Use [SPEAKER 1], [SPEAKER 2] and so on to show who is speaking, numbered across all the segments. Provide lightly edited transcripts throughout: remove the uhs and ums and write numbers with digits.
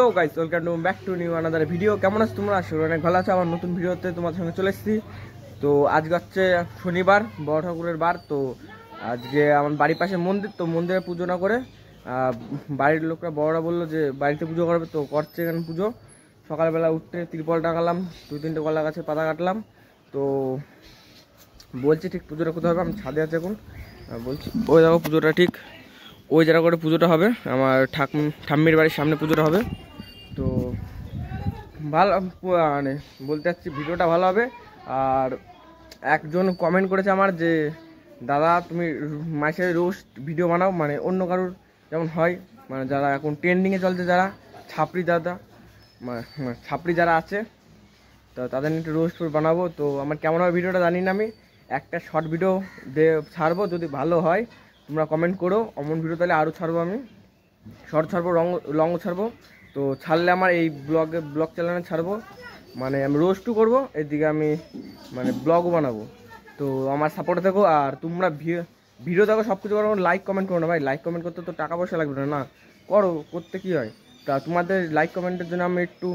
[SPEAKER 1] Hello guys, welcome to back to new another video. কেমন আছো তোমরা? আসলে অনেক ভালো আছো। আমার নতুন ভিডিওতে তোমাদের সঙ্গে চলে এসেছি। তো আজকে হচ্ছে শনিবার, বড় ঠাকুরের বার। তো আজকে আমার বাড়ির পাশে মন্দির, তো মন্দিরে পুজো না করে বাড়ির লোকরা বড়রা বললো যে বাড়িতে পুজো করবে, তো করছে এখানে পুজো। সকালবেলা উঠতে ত্রিপল টাঙালাম, 2-3টে কলা গাছে পাতা কাটলাম। তো বলছি ঠিক পুজোটা কোথাও হবে, আমি ছাদে আছি এখন। বলছি ওই দেখো পুজোটা ঠিক ওই জায়গা করে পুজোটা হবে, আমার ঠাম্মির বাড়ির সামনে পুজোটা হবে। তো ভালো মানে বলতে চাচ্ছি ভিডিওটা ভালো হবে। আর একজন কমেন্ট করেছে আমার যে দাদা তুমি মাসে রোস্ট ভিডিও বানাও, মানে অন্য কারোর যেমন হয়, মানে যারা এখন ট্রেন্ডিংয়ে চলছে, যারা ছাপড়ি দাদা ছাপড়ি যারা আছে, তো তাদের একটু রোস্ট বানাবো। তো আমার কেমন হবে ভিডিওটা জানি না, আমি একটা শর্ট ভিডিও ছাড়বো, যদি ভালো হয় তোমরা কমেন্ট করো। অমন ভিডিও তাহলে আরও ছাড়বো, আমি শর্ট ছাড়বো, লংও ছাড়বো। তো ছাড়লে আমার এই ব্লগ চ্যানেলে ছাড়বো, মানে আমি রোস্টও করবো, এদিকে আমি মানে ব্লগও বানাবো। তো আমার সাপোর্টে থাকো। আর তোমরা ভিডিও দেখো, সব কিছু করো, লাইক কমেন্ট করো না ভাই। লাইক কমেন্ট করতে তো টাকা পয়সা লাগবে না, করো, করতে কী হয়। তা তোমাদের লাইক কমেন্টের জন্য আমি একটু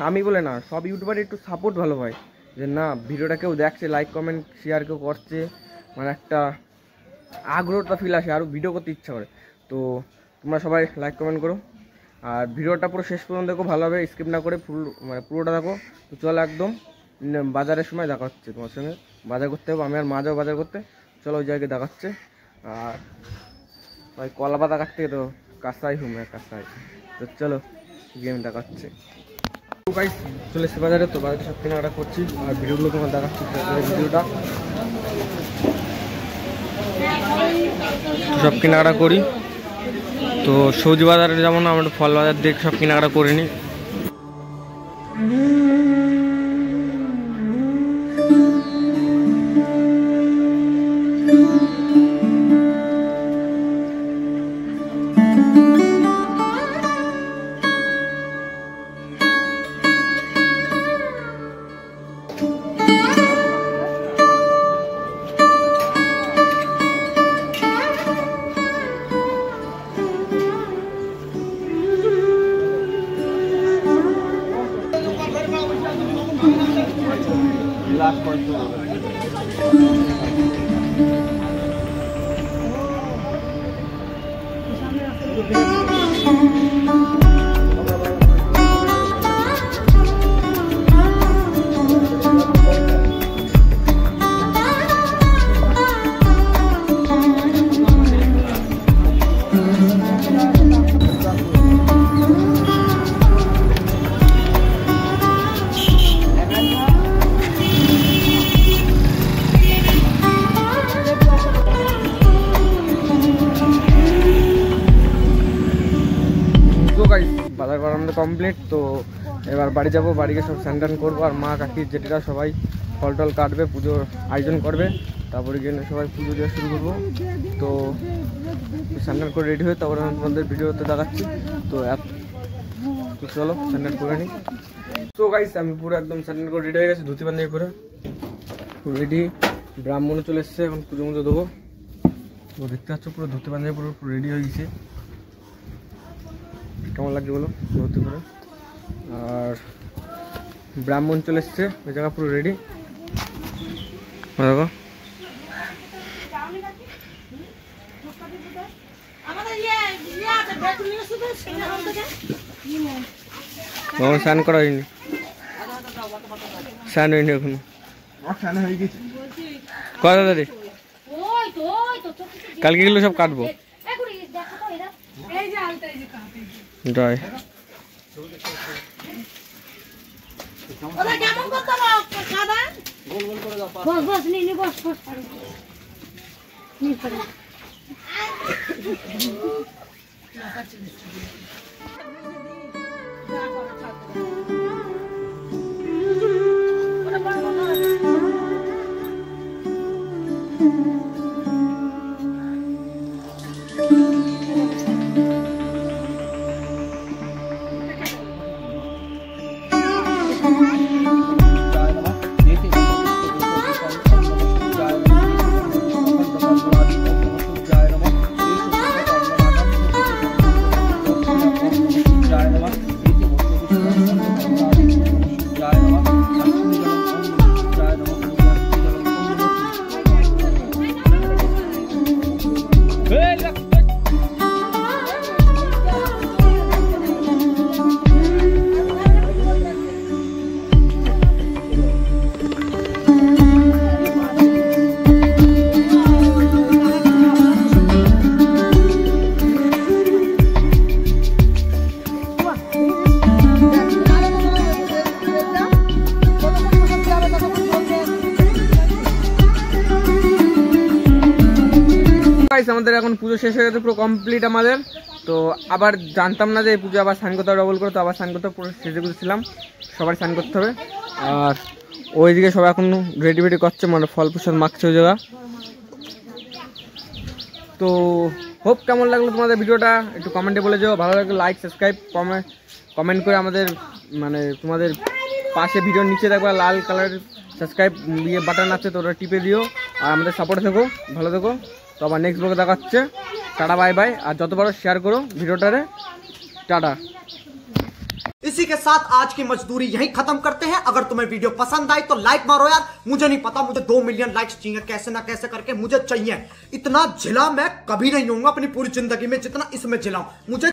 [SPEAKER 1] আমি বলে না, সব ইউটিউবারে একটু সাপোর্ট ভালো হয়, যে না ভিডিওটা কেউ দেখছে, লাইক কমেন্ট শেয়ার কেউ করছে, মানে একটা আগ্রহটা ফিল আসে, আরও ভিডিও করতে ইচ্ছা করে। তো তোমরা সবাই লাইক কমেন্ট করো, আর ভিডিওটা পুরো শেষ পর্যন্ত দেখো, ভালোভাবে স্কিপ না করে পুরোটা দেখো। তো চলো একদম বাজারের সময় দেখা হচ্ছে তোমার সঙ্গে। বাজার করতে হবে, আমি আর মা যাবো বাজার করতে। চলো ওই জায়গায় দেখা হচ্ছে। আর ওই কলা পাতা কাটতে তো কাঁসাই কাঁসাই। তো চলো গেম দেখা হচ্ছে। চলে এসেছে বাজারে, তো বাজারে সব কেনাকাটা করছি, আর ভিডিওগুলো তোমার দেখাচ্ছি। ভিডিওটা সব কেনাকাটা করি। তো সবজি বাজারে যেমন আমরা ফল বাজার দেখে সব কেনাকাটা করে নিই। বাজার করা আমাদের কমপ্লিট। তো এবার বাড়ি যাবো, বাড়িকে সব স্নান করবো, আর মা কাকি জেঠিরা সবাই ফল টল কাটবে, পুজোর আয়োজন করবে, তারপরে গিয়ে সবাই পুজো দেওয়া শুরু করবো। তো স্নান করে রেডি হয়ে তারপরে আমি তোমাদের ভিডিওতে দেখাচ্ছি। তো চলো স্নান করে নিই। তো গাইস আমি পুরো একদম স্নান করে রেডি হয়ে গেছি, ধুতি পাঞ্জাবি পরে রেডি। ব্রাহ্মণও চলে এসছে, এখন পুজো মুজো দেবো। তো দেখতে পাচ্ছ পুরো ধুতি পাঞ্জাবি পুরো রেডি হয়ে গেছে। কেমন লাগছে বলো ধরতে করে। আর ব্রাহ্মণ চলে এসছে, ওই জায়গা পুরো রেডি। দেখো স্নান করা হয়নি, স্নান হয়নি এখনো। কথা দাদি কালকে গেলে সব কাটবো। জয় গাইস আমাদের এখন পুজো শেষ হয়ে গেছে, পুরো কমপ্লিট আমাদের। তো আবার জানতাম না যে এই পুজো আবার স্নান করতে হবে ডবল করে, তো আবার স্নান করতে পুরো সেজে গুজেছিলাম, সবাই স্নান করতে হবে। আর ওইদিকে সবাই এখন রেডি ফেডি করছে, মানে ফল প্রসাদ মাখছে ওই জায়গা। তো হোপ কেমন লাগলো তোমাদের ভিডিওটা একটু কমেন্টে বলে যাও, ভালো লাগলে লাইক সাবস্ক্রাইব কমেন্ট করে আমাদের মানে তোমাদের পাশে ভিডিওর নিচে দেখবা লাল কালারের সাবস্ক্রাইব ইয়ে বাটন আছে, তো ওটা টিপে দিও আর আমাদের সাপোর্টে থেকো, ভালো থেকো। তো আবার নেক্সট ব্লগে দেখাচ্ছে, টাটা বাই বাই। আর যত পারো শেয়ার করো ভিডিওটারে, টাটা।
[SPEAKER 2] इसी के साथ आज की मजदूरी यहीं खत्म करते हैं। अगर तुम्हें वीडियो पसंद आई तो लाइक मारो यार, मुझे नहीं पता, मुझे 2 मिलियन लाइक्स चाहिए, कैसे ना कैसे करके मुझे चाहिए। इतना झिला मैं कभी नहीं होऊंगा अपनी पूरी जिंदगी में जितना इसमें झिलाऊं मुझे।